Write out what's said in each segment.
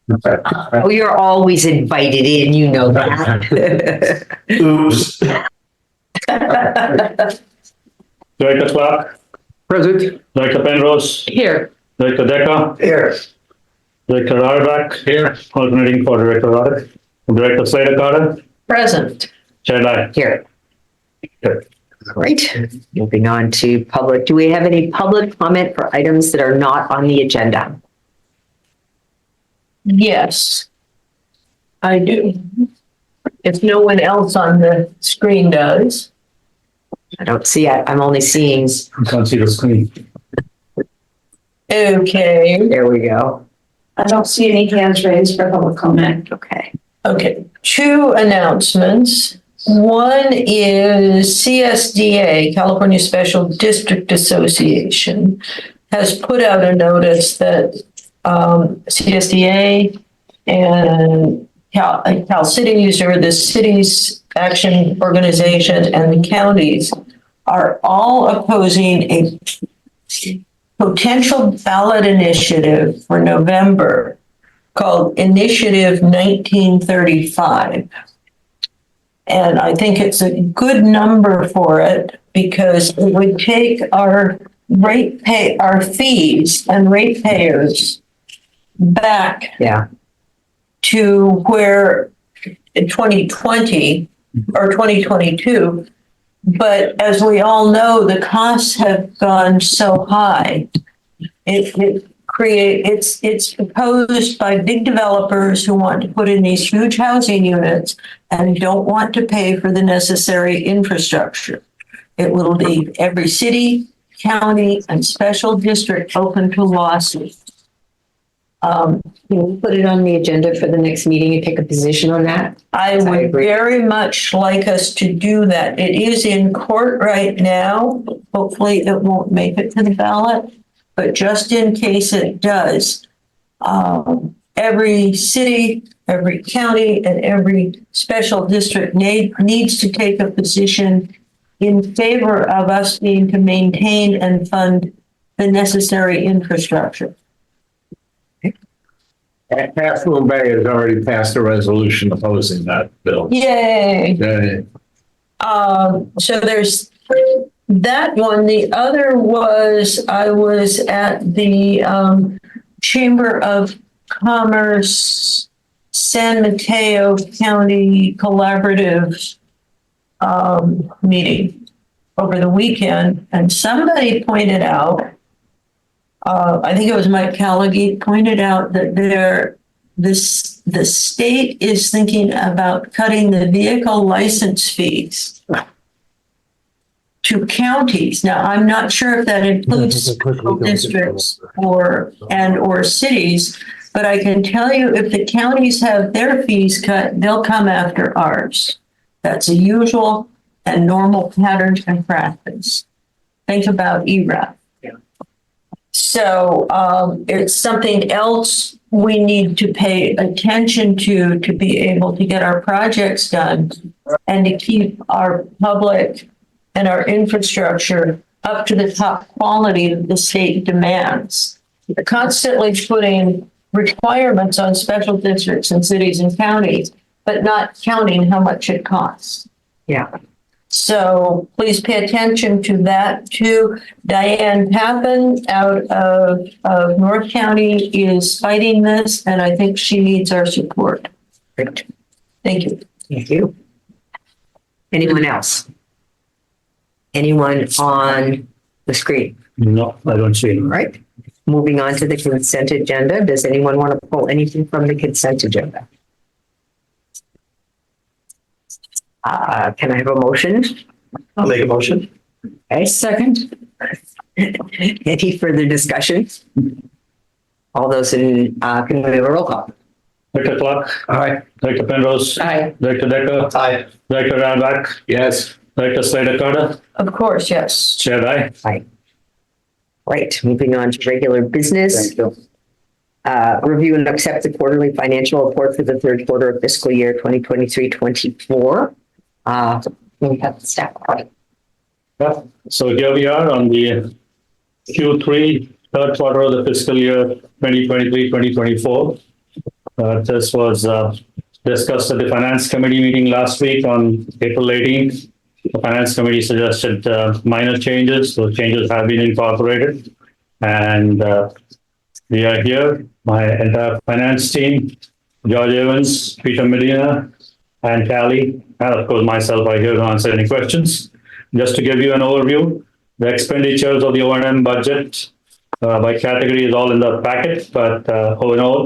Oh, you're always invited in, you know that. Oops. Director Clark, Present. Director Penrose, Here. Director Decker, Here. Director Ryback, here, alternating for Director Roddick, Director Slater Carter, Present. Chair Lai. Here. Right. Moving on to public. Do we have any public comment for items that are not on the agenda? Yes, I do. If no one else on the screen does. I don't see it. I'm only seeing, I can't see the screen. Okay, there we go. I don't see any hands raised for public comment. Okay. okay. Two announcements. One is CSDA, California Special District Association, has put out a notice that CSDA and Cal Cities, or the cities action organization, and the counties are all opposing a potential ballot initiative for November called Initiative 1935. And I think it's a good number for it because it would take our fees and ratepayers back Yeah. to where in 2020 or 2022. But as we all know, the costs have gone so high. It's proposed by big developers who want to put in these huge housing units and don't want to pay for the necessary infrastructure. It will leave every city, county, and special district open to lawsuits. Can we put it on the agenda for the next meeting and take a position on that? I would very much like us to do that. It is in court right now. Hopefully it won't make it to the ballot, but just in case it does, every city, every county, and every special district needs to take a position in favor of us being to maintain and fund the necessary infrastructure. Half Moon Bay has already passed a resolution opposing that bill. Yay! Yeah. So there's that one. The other was, I was at the Chamber of Commerce San Mateo County Collaborative meeting over the weekend, and somebody pointed out, I think it was Mike Callaghan, pointed out that the state is thinking about cutting the vehicle license fees to counties. Now, I'm not sure if that includes school districts or cities, but I can tell you if the counties have their fees cut, they'll come after ours. That's a usual and normal pattern and practice. Think about ERAF. So it's something else we need to pay attention to be able to get our projects done and to keep our public and our infrastructure up to the top quality that the state demands. They're constantly putting requirements on special districts and cities and counties, but not counting how much it costs. Yeah. So please pay attention to that too. Diane Pappen out of North County is fighting this, and I think she needs our support. Great. Thank you. Thank you. Anyone else? Anyone on the screen? No, I don't see it. All right. Moving on to the consent agenda. Does anyone want to pull anything from the consent agenda? Can I have a motion? I'll make a motion. Okay, second. Any further discussion? All those in, can we have a roll call? Director Clark, Aye. Director Penrose, Aye. Director Decker, Aye. Director Ryback, Yes. Director Slater Carter, Of course, yes. Chair Lai. Aye. Right, moving on to regular business. Thank you. Review and accept the quarterly financial report for the third quarter of fiscal year 2023-24. We have the staff. Yeah. So here we are on the Q3, third quarter of the fiscal year 2023-2024. This was discussed at the Finance Committee meeting last week on April 18th. The Finance Committee suggested minor changes. Those changes have been incorporated. And we are here, my entire finance team, George Evans, Peter Medina, and Callie, and of course myself are here to answer any questions. Just to give you an overview, the expenditures of the O&M budget by category is all in the packet, but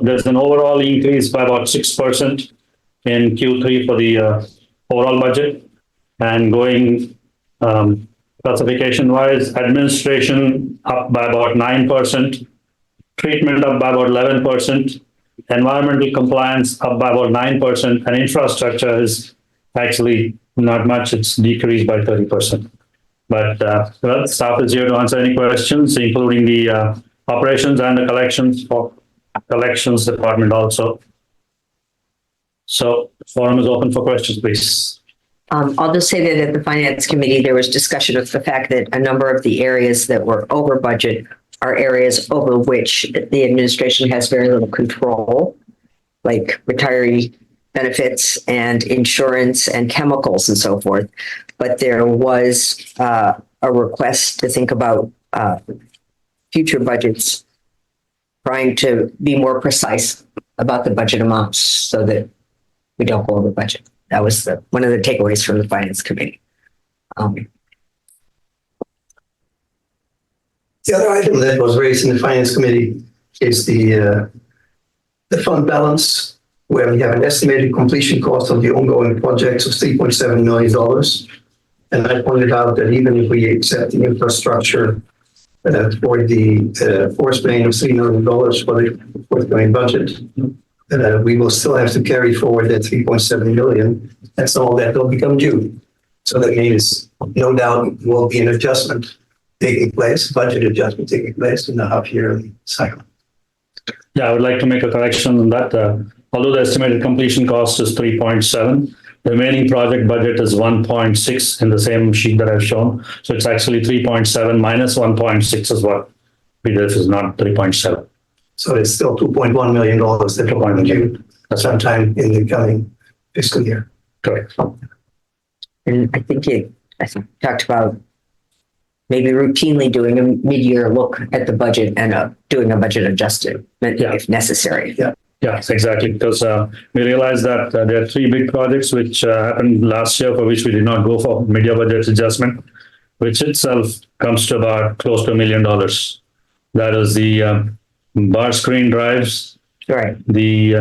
there's an overall increase by about 6% in Q3 for the overall budget. And going classification-wise, administration up by about 9%, treatment up by about 11%, environmental compliance up by about 9%, and infrastructure is actually not much, it's decreased by 30%. But well, staff is here to answer any questions, including the operations and the collections department also. So forum is open for questions, please. I'll just say that at the Finance Committee, there was discussion of the fact that a number of the areas that were over budget are areas over which the administration has very little control, like retiree benefits and insurance and chemicals and so forth. But there was a request to think about future budgets, trying to be more precise about the budget amounts so that we don't go over budget. That was one of the takeaways from the Finance Committee. The other item that was raised in the Finance Committee is the fund balance, where we have an estimated completion cost of the ongoing projects of $3.7 million. And I pointed out that even if we accept the infrastructure for the force main of $3 million for the forthcoming budget, we will still have to carry forward that 3.7 million. That's all that will become due. So that means no doubt will be an adjustment taking place, budget adjustment taking place in the half-yearly cycle. Yeah, I would like to make a correction on that. Although the estimated completion cost is 3.7, the remaining project budget is 1.6 in the same sheet that I've shown. So it's actually 3.7 minus 1.6 is what we did, is not 3.7. So it's still $2.1 million that will be due sometime in the coming fiscal year. Correct. And I think talked about maybe routinely doing a mid-year look at the budget and doing a budget adjustment if necessary. Yeah. Yes, exactly. Because we realized that there are three big projects which happened last year for which we did not go for mid-year budget adjustment, which itself comes to about close to $1 million. That is the bar screen drives, Right. the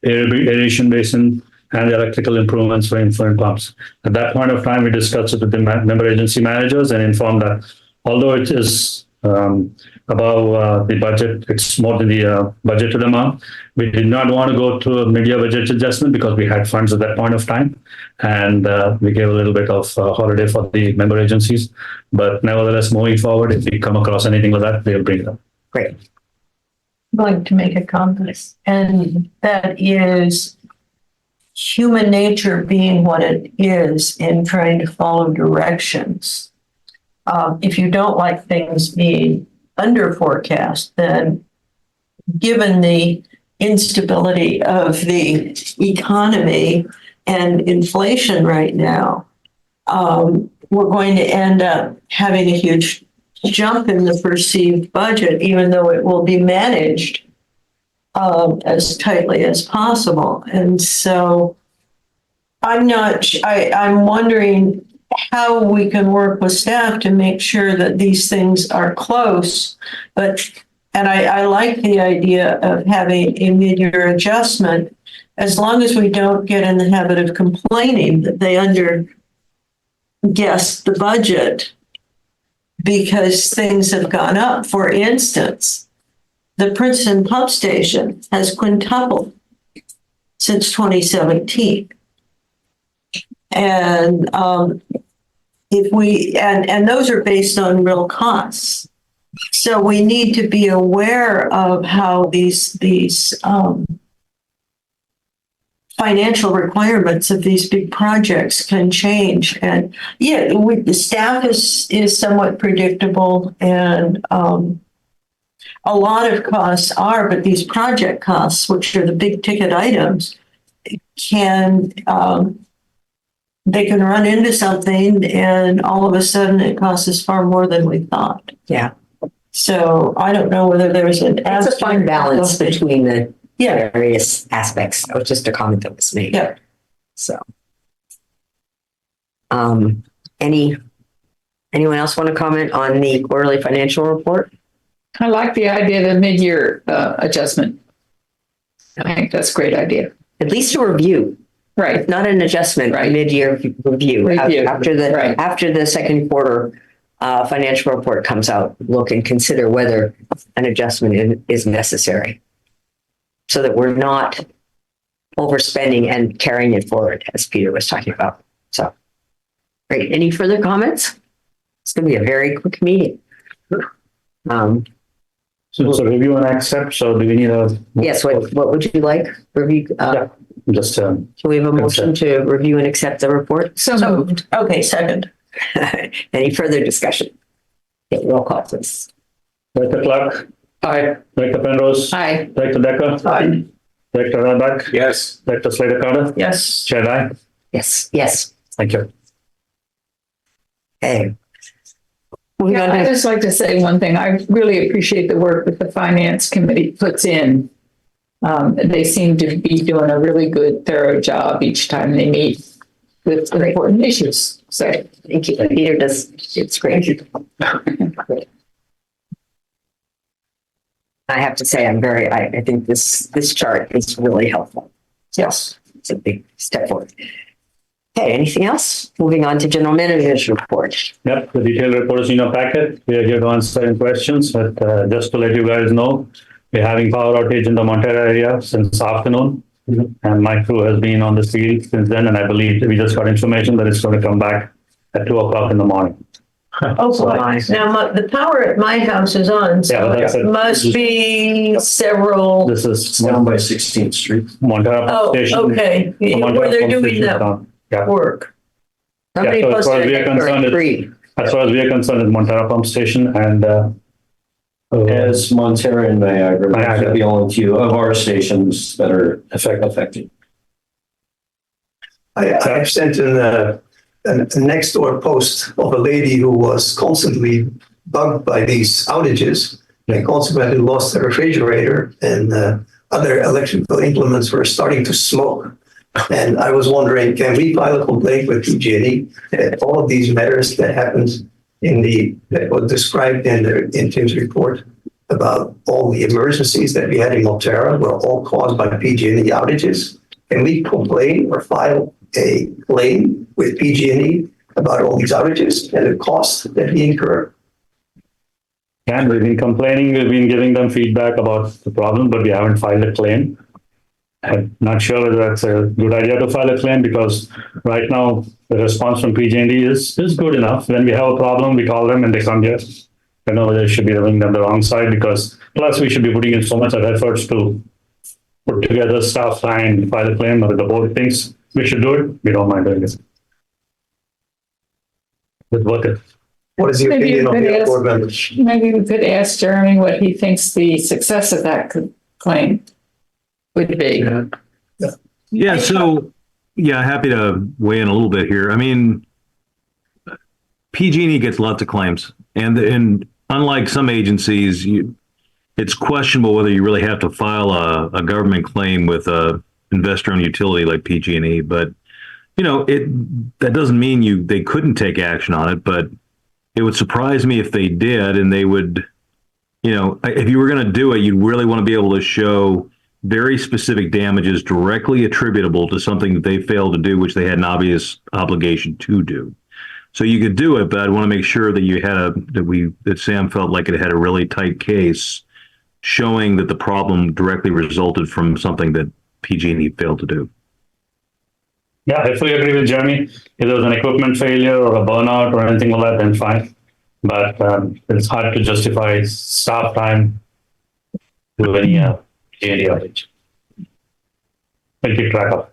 aeration basin, and the electrical improvements for influent pumps. At that point of time, we discussed it with the member agency managers and informed that although it is above the budget, it's more than the budgeted amount. We did not want to go through a mid-year budget adjustment because we had funds at that point of time, and we gave a little bit of holiday for the member agencies. But nevertheless, moving forward, if we come across anything like that, they'll bring it up. Great. I'm going to make a comment, and that is human nature being what it is in trying to follow directions. If you don't like things being under forecast, then given the instability of the economy and inflation right now, we're going to end up having a huge jump in the perceived budget, even though it will be managed as tightly as possible. And so I'm wondering how we can work with staff to make sure that these things are close. And I like the idea of having a mid-year adjustment, as long as we don't get in the habit of complaining that they underguessed the budget because things have gone up. For instance, the Princeton pump station has quintupled since 2017. And and those are based on real costs. So we need to be aware of how these financial requirements of these big projects can change. And the staff is somewhat predictable. And a lot of costs are, but these project costs, which are the big ticket items, can, they can run into something and all of a sudden it costs us far more than we thought. Yeah. So I don't know whether there's an. It's a fine balance between the Yeah, various aspects. That was just a comment that was made. yeah. So. Anyone else want to comment on the quarterly financial report? I like the idea of the mid-year adjustment. I think that's a great idea. At least a review, Right. not an adjustment, Right. mid-year review. Review. Right. After the second quarter financial report comes out, look and consider whether an adjustment is necessary. So that we're not overspending and carrying it forward, as Peter was talking about. So, great. Any further comments? It's going to be a very quick meeting. So it's a review and accept, so do we need a? Yes, what would you like? Review, Just, can we have a motion to review and accept the report? So moved. Okay, second. Any further discussion? Okay, roll call, please. Director Clark, Aye. Director Penrose, Aye. Director Decker, Aye. Director Radback, Yes. Director Slater Carter, Yes. Chair Dye. Yes. Thank you. Okay. Moving Yeah, on I'd to, just like to say one thing. I really appreciate the work that the finance committee puts in. They seem to be doing a really good, thorough job each time they meet with important issues. So thank you. Peter does, it's great. I have to say, I think this chart is really helpful. yes. It's a big step forward. Okay, anything else? Moving on to general manager's report. Yep, the detailed report is in your packet. We are here to answer any questions, but just to let you guys know, we're having power outage in the Montero area since afternoon. And my crew has been on the field since then, and I believe we just got information that it's going to come back at 2:00 in the morning. Oh, boy. Now, the power at my house is on, Yeah, but that's so it. it must be several. This is Down by 16th Street. Montero Pump Oh, Station. okay, Montero where they're Pump doing Station is that down. Yeah, work. Somebody so as far as posted we are it concerned, for free. as far as we are concerned, it's Montero Pump Station and As Montero and Niagara, Niagara. are the only two of our stations that are affected. I've sent a next door post of a lady who was constantly bugged by these outages and consequently lost her refrigerator and other electrical implements were starting to smoke. And I was wondering, can we file a complaint with PG&E that all of these matters that happened that were described in Tim's report about all the emergencies that we had in Montero were all caused by PG&E outages? Can we complain or file a claim with PG&E about all these outages and the costs that we incur? and we've been complaining, we've been giving them feedback about the problem, but we haven't filed a claim. I'm not sure whether that's a good idea to file a claim because right now the response from PG&E is good enough. When we have a problem, we call them and they come here. I know they should be rubbing them the wrong side because plus we should be putting in so much of efforts to put together staff and file a claim, or the board thinks we should do it. We don't mind doing it. It's worth it. What is the Maybe opinion you of could the ask- board members? Maybe we could ask Jeremy what he thinks the success of that claim would be. Yeah, so, yeah, happy to weigh in a little bit here. I mean, PG&E gets lots of claims, and unlike some agencies, it's questionable whether you really have to file a government claim with a investor-owned utility like PG&E. But that doesn't mean they couldn't take action on it. But it would surprise me if they did, and they would. If you were going to do it, you'd really want to be able to show very specific damages directly attributable to something that they failed to do, which they had an obvious obligation to do. So you could do it, but I'd want to make sure that you had that Sam felt like it had a really tight case showing that the problem directly resulted from something that PG&E failed to do. Yeah, if we agree with Jeremy, if there was an equipment failure or a burnout or anything like that, then fine. But it's hard to justify staff time to any G&D outage. We'll keep track of.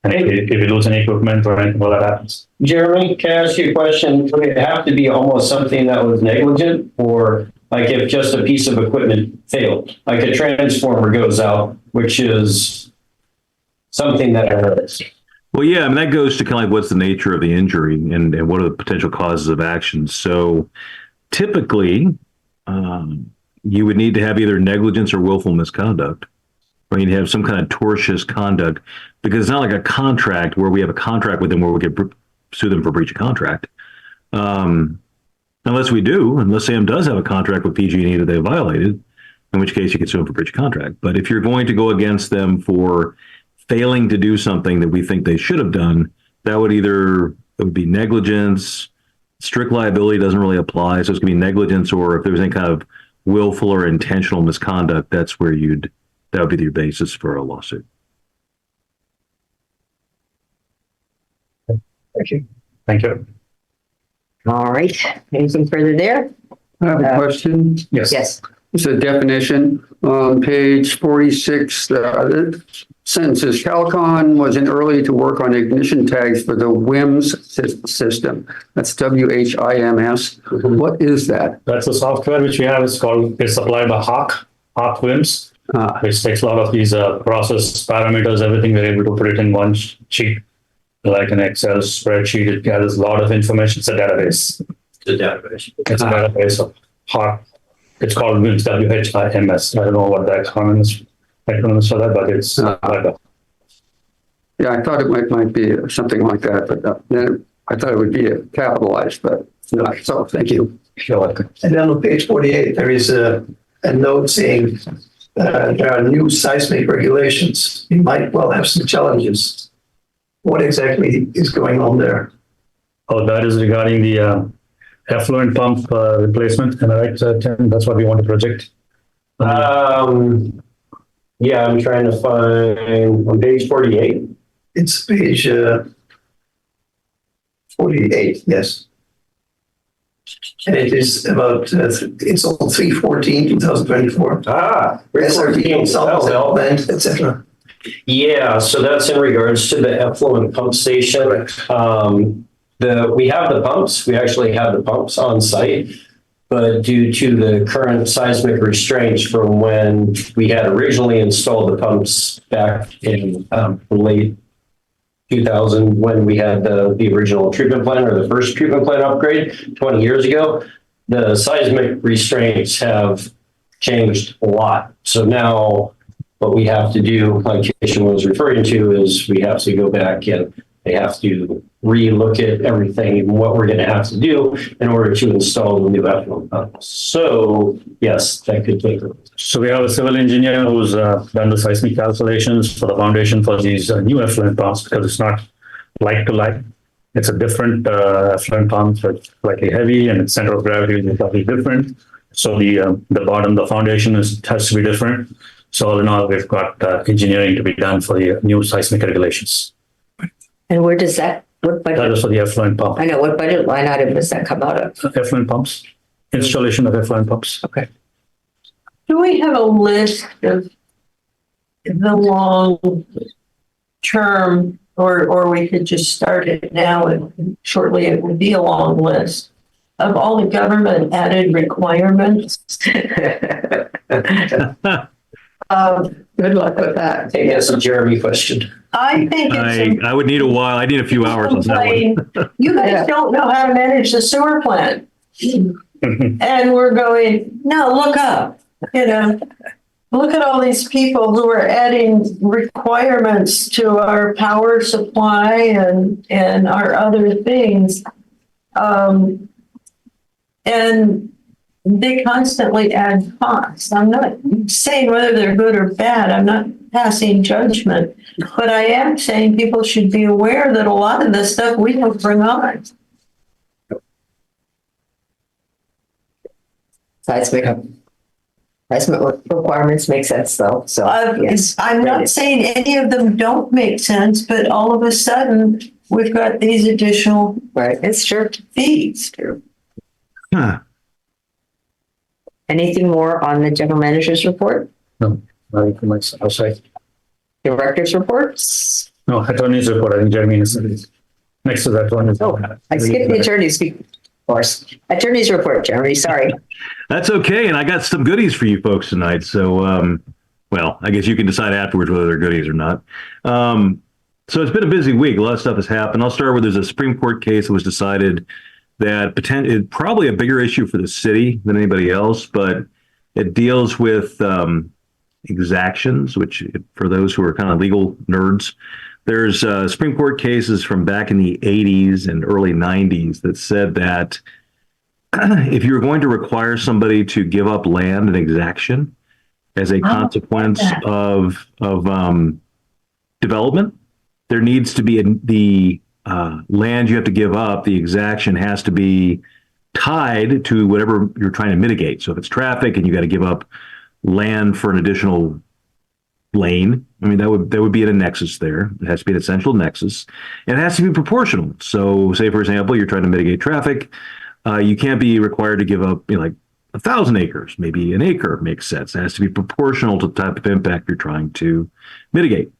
And if you lose any equipment or anything like that happens. Jeremy, can I ask you a question? Would it have to be almost something that was negligent or Like if just a piece of equipment failed, like a transformer goes out, which is something that Well, yeah, I mean, that goes to kind of like what's the nature of the injury and what are the potential causes of action. So typically, you would need to have either negligence or willful misconduct, or you'd have some kind of tortious conduct, because it's not like a contract where we have a contract with them where we could sue them for breach of contract. Unless Sam does have a contract with PG&E that they violated, in which case you could sue them for breach of contract. But if you're going to go against them for failing to do something that we think they should have done, that would it would be negligence. Strict liability doesn't really apply. So it's going to be negligence, or if there was any kind of willful or intentional misconduct, that would be your basis for a lawsuit. Thank you. Thank you. All right. Anything further there? I have a question. Yes. It's a definition on page 46. The sentence says Calcon was in early to work on ignition tags for the WIMS system. That's WHIMS. What is that? That's the software which we have. It's supplied by Hawk WIMS, which takes a lot of these process parameters, everything. We're able to put it in one sheet, like an Excel spreadsheet. It gathers a lot of information. It's a database. It's a database of Hawk. It's called WIMS, WHIMS. I don't know what the acronym is for that, but it's Yeah, I thought it might be something like that, but then I thought it would be capitalized, but not. So thank you. You're welcome. And then on page 48, there is a note saying there are new seismic regulations. You might well have some challenges. What exactly is going on there? Oh, that is regarding the effluent pump replacement. Am I right, Tim? That's what we want to project. yeah, I'm trying to find on page 48. It's page 48, yes. And it is about, it's on 3/14/2024. SRT, solid development, etc. Yeah, so that's in regards to the effluent pump station. We have the pumps. We actually have the pumps on site, but due to the current seismic restraints from when we had originally installed the pumps back in late 2000, when we had the original treatment plant or the first treatment plant upgrade 20 years ago, the seismic restraints have changed a lot. So now what we have to do, like Jason was referring to, is we have to go back and they have to re-look at everything and what we're going to have to do in order to install the new effluent pumps. So yes, that could take. So we have a civil engineer who's done the seismic calculations for the foundation for these new effluent pumps, because it's not like to like. It's a different effluent pump, so it's slightly heavy, and its center of gravity is slightly different. So the bottom, the foundation has to be different. So all in all, we've got engineering to be done for the new seismic regulations. And where does what That budget? is for the effluent pump. I know, what budget line item does that come out of? Effluent pumps, installation of effluent pumps. Okay. Do we have a list of the long term, or we could just start it now and shortly it would be a long list of all the government added requirements? Good luck with that. I think that's a Jeremy question. I think it's. I would need a while. I need a few hours on that one. You guys don't know how to manage the sewer plant. And we're going, no, look up, look at all these people who are adding requirements to our power supply and our other things. And they constantly add costs. I'm not saying whether they're good or bad. I'm not passing judgment, but I am saying people should be aware that a lot of this stuff we don't bring on. Seismic requirements make sense though, so. yes. I'm not saying any of them don't make sense, but all of a sudden, we've got these additional Right, it's true. fees. Huh. Anything more on the general manager's report? No, I'll say. Director's reports? No, attorney's report. I think Jeremy is next to that one. Oh, I skipped the attorney's. course. Attorney's report, Jeremy, sorry. That's okay. And I got some goodies for you folks tonight. So, well, I guess you can decide afterwards whether they're goodies or not. So it's been a busy week. A lot of stuff has happened. I'll start with there's a Supreme Court case that was decided that it's probably a bigger issue for the city than anybody else, but it deals with exactions, which for those who are kind of legal nerds, there's Supreme Court cases from back in the 80s and early 90s that said that if you're going to require somebody to give up land and exaction as a consequence of development, there needs to be the land you have to give up, the exaction has to be tied to whatever you're trying to mitigate. So if it's traffic and you got to give up land for an additional lane, I mean, that would be at a nexus there. It has to be an essential nexus. And it has to be proportional. So say, for example, you're trying to mitigate traffic. You can't be required to give up, like 1,000 acres. Maybe an acre makes sense. It has to be proportional to the type of impact you're trying to mitigate.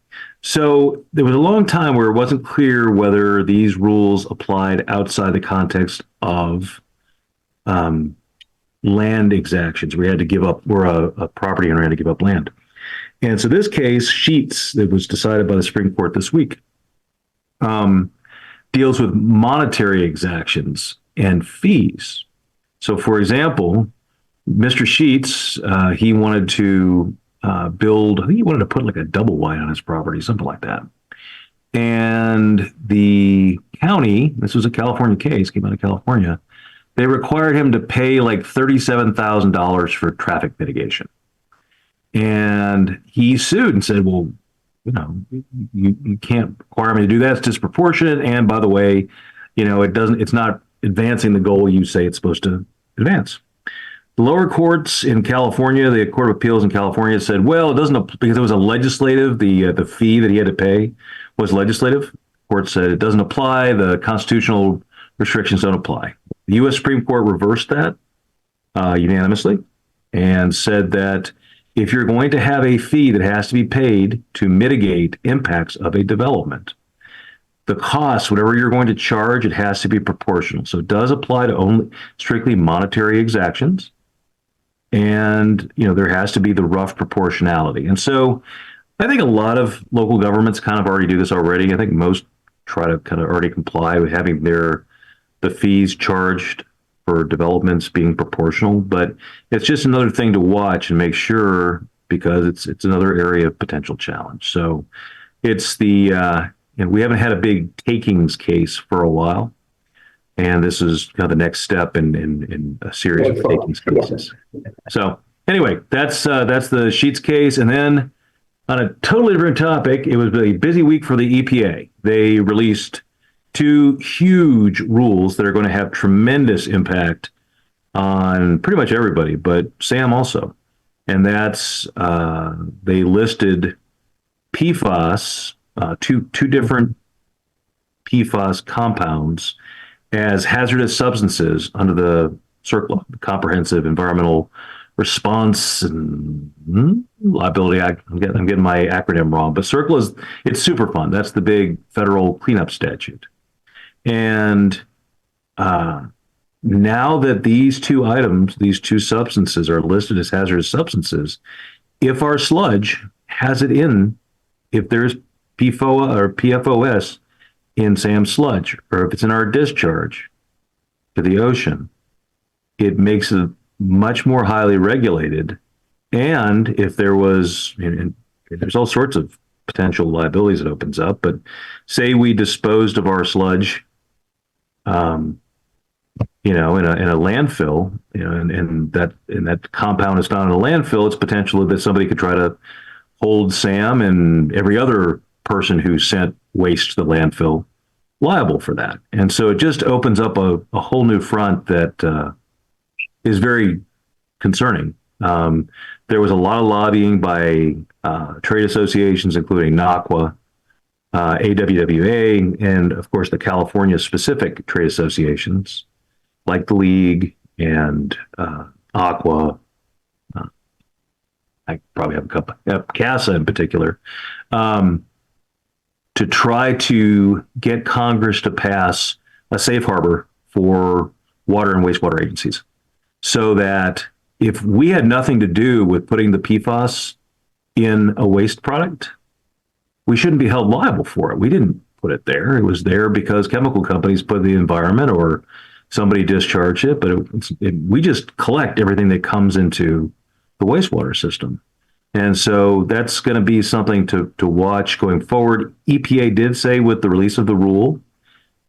So there was a long time where it wasn't clear whether these rules applied outside the context of land exactions. We had to give up, where a property owner had to give up land. And so this case, Sheets, that was decided by the Supreme Court this week, deals with monetary exactions and fees. So for example, Mr. Sheets, he wanted to build, I think he wanted to put like a double wide on his property, something like that. And the county, this was a California case, came out of California, they required him to pay like $37,000 for traffic mitigation. And he sued and said, well, you can't require me to do that. It's disproportionate. And by the way, it's not advancing the goal you say it's supposed to advance. The lower courts in California, the Court of Appeals in California said, well, it doesn't, because it was a legislative, the fee that he had to pay was legislative. The court said it doesn't apply. The constitutional restrictions don't apply. The U.S. Supreme Court reversed that unanimously and said that if you're going to have a fee that has to be paid to mitigate impacts of a development, the cost, whatever you're going to charge, it has to be proportional. So it does apply to only strictly monetary exactions. And, there has to be the rough proportionality. And so I think a lot of local governments kind of already do this already. I think most try to kind of already comply with having the fees charged for developments being proportional, but it's just another thing to watch and make sure, because it's another area of potential challenge. So it's we haven't had a big takings case for a while, and this is kind of the next step in a series of takings cases. So anyway, that's the Sheets case. And then on a totally different topic, it was a busy week for the EPA. They released 2 huge rules that are going to have tremendous impact on pretty much everybody, but Sam also. And that's they listed PFAS, two different PFAS compounds, as hazardous substances under the CERCLA, the Comprehensive Environmental Response and Liability Act. I'm getting my acronym wrong, but CERCLA it's super fun. That's the big federal cleanup statute. And now that these 2 items, these 2 substances are listed as hazardous substances, if our sludge has it in, if there's PFOA or PFOS in Sam's sludge, or if it's in our discharge to the ocean, it makes it much more highly regulated. And if there was, there's all sorts of potential liabilities it opens up, but say we disposed of our sludge in a landfill, and that compound is found in a landfill, it's potential that somebody could try to hold Sam and every other person who sent waste to the landfill liable for that. And so it just opens up a whole new front that is very concerning. There was a lot of lobbying by trade associations, including NACWA, AWWA, and of course the California specific trade associations like the League and Aqua. I probably have a couple, CASA in particular, to try to get Congress to pass a safe harbor for water and wastewater agencies. So that if we had nothing to do with putting the PFAS in a waste product, we shouldn't be held liable for it. We didn't put it there. It was there because chemical companies put it in the environment or somebody discharged it, but we just collect everything that comes into the wastewater system. And so that's going to be something to watch going forward. EPA did say with the release of the rule,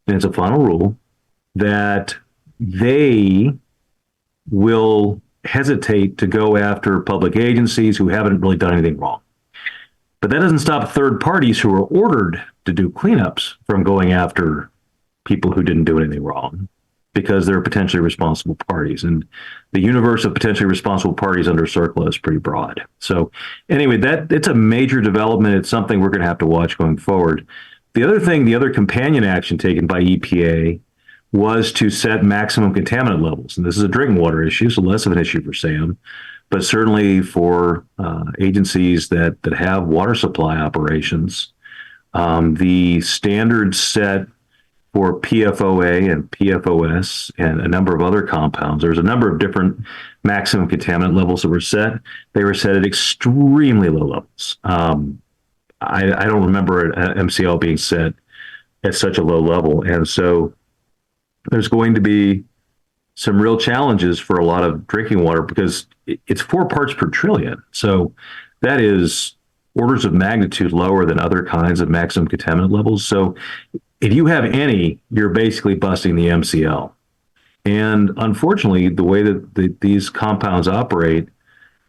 and it's a final rule, that they will hesitate to go after public agencies who haven't really done anything wrong. But that doesn't stop third parties who are ordered to do cleanups from going after people who didn't do anything wrong, because they're potentially responsible parties. And the universe of potentially responsible parties under CERCLA is pretty broad. So anyway, it's a major development. It's something we're going to have to watch going forward. The other companion action taken by EPA was to set maximum contaminant levels. And this is a drinking water issue, so less of an issue for SAM, but certainly for agencies that have water supply operations. The standards set for PFOA and PFOS and a number of other compounds. There's a number of different maximum contaminant levels that were set. They were set at extremely low levels. I don't remember an MCL being set at such a low level. And so there's going to be some real challenges for a lot of drinking water because it's 4 parts per trillion. So that is orders of magnitude lower than other kinds of maximum contaminant levels. So if you have any, you're basically busting the MCL. And unfortunately, the way that these compounds operate,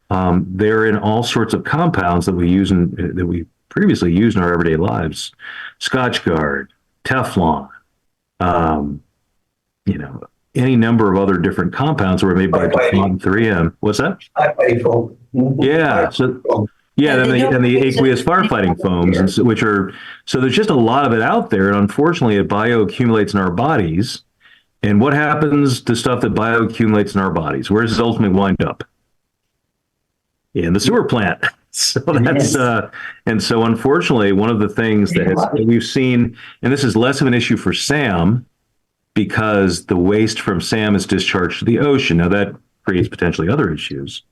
they're in all sorts of compounds that we previously used in our everyday lives. Scotchgard, Teflon, any number of other different compounds that were made by DuPont and 3M. What's that? Yeah. So and the aqueous firefighting foams, so there's just a lot of it out there, and unfortunately, it bioaccumulates in our bodies. And what happens to stuff that bioaccumulates in our bodies? Where does it ultimately wind up? In the sewer plant. So that's and so unfortunately, one of the things that we've seen, and this is less of an issue for SAM, because the waste from SAM is discharged to the ocean. Now that creates potentially other issues,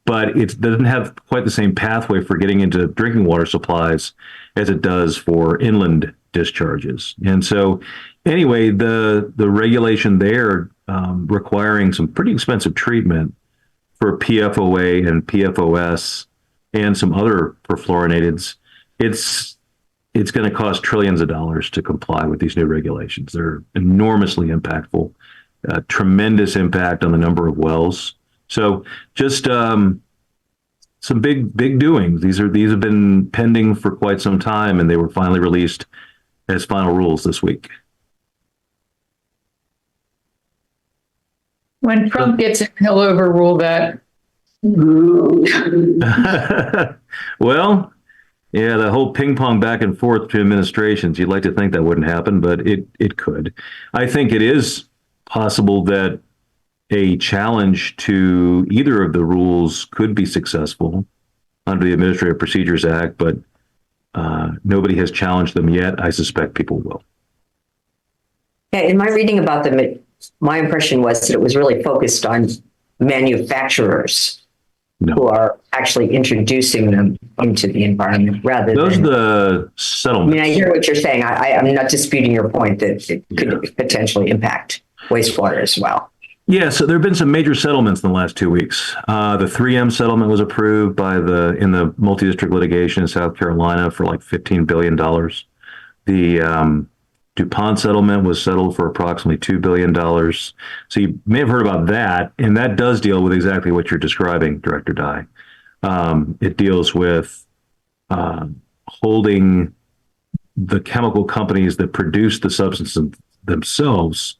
but it doesn't have quite the same pathway for getting into drinking water supplies as it does for inland discharges. And so anyway, the regulation there requiring some pretty expensive treatment for PFOA and PFOS and some other perfluorinateds, it's going to cost trillions of dollars to comply with these new regulations. They're enormously impactful, tremendous impact on the number of wells. So just some big doings. These have been pending for quite some time, and they were finally released as final rules this week. When Trump gets it, he'll overrule that. Well, yeah, the whole ping pong back and forth between administrations, you'd like to think that wouldn't happen, but it could. I think it is possible that a challenge to either of the rules could be successful under the Administrative Procedures Act, but nobody has challenged them yet. I suspect people will. Yeah, in my reading about them, my impression was that it was really focused on manufacturers who are actually introducing them into the environment rather those than... Those are the settlements. I mean, I hear what you're saying. I'm not disputing your point that it could potentially impact wastewater as well. Yeah, so there have been some major settlements in the last 2 weeks. The 3M settlement was approved in the multi-district litigation in South Carolina for like $15 billion. The DuPont settlement was settled for approximately $2 billion. So you may have heard about that, and that does deal with exactly what you're describing, Director Dye. It deals with holding the chemical companies that produce the substance themselves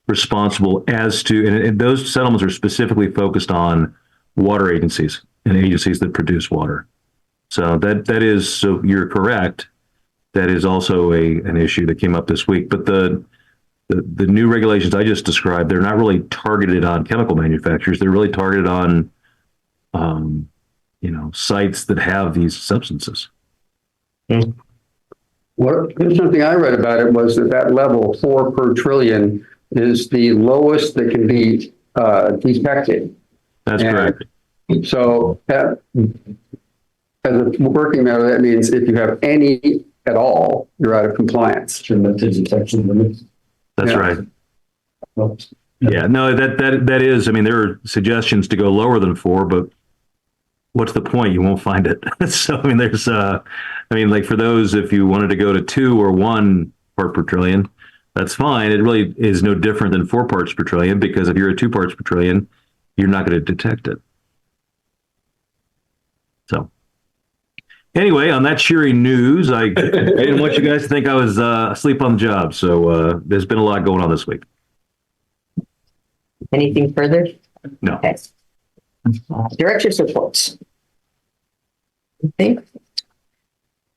responsible as to, and those settlements are specifically focused on water agencies and agencies that produce water. So that is, so you're correct. That is also an issue that came up this week. But the new regulations I just described, they're not really targeted on chemical manufacturers. They're really targeted on, sites that have these substances. Something I read about it was that level 4 per trillion is the lowest that can be detected. That's And correct. So as a working matter, that means if you have any at all, you're out of compliance. That's Yeah. right. Yeah, no, that is, I mean, there are suggestions to go lower than 4, but what's the point? You won't find it. So, I mean, there's, like for those, if you wanted to go to 2 or 1 part per trillion, that's fine. It really is no different than 4 parts per trillion, because if you're at 2 parts per trillion, you're not going to detect it. So anyway, on that cheery news, I didn't want you guys to think I was asleep on the job. So there's been a lot going on this week. Anything further? No. Okay. Director's reports. Anything?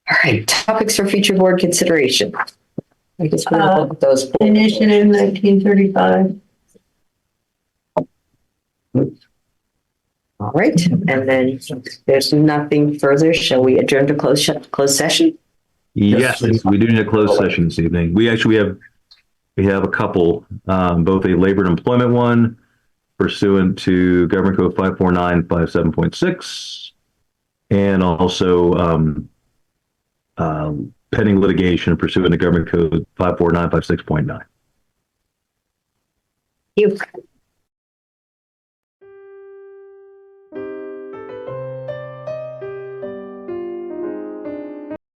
All right, topics for future board consideration. I guess we'll look at those. Initiative 1935. All right, and then there's nothing further. Shall we adjourn to closed session? Yes, we do need a closed session this evening. We have a couple, both a labor and employment one pursuant to Government Code 54957.6, and also pending litigation pursuant to Government Code 54956.9. You.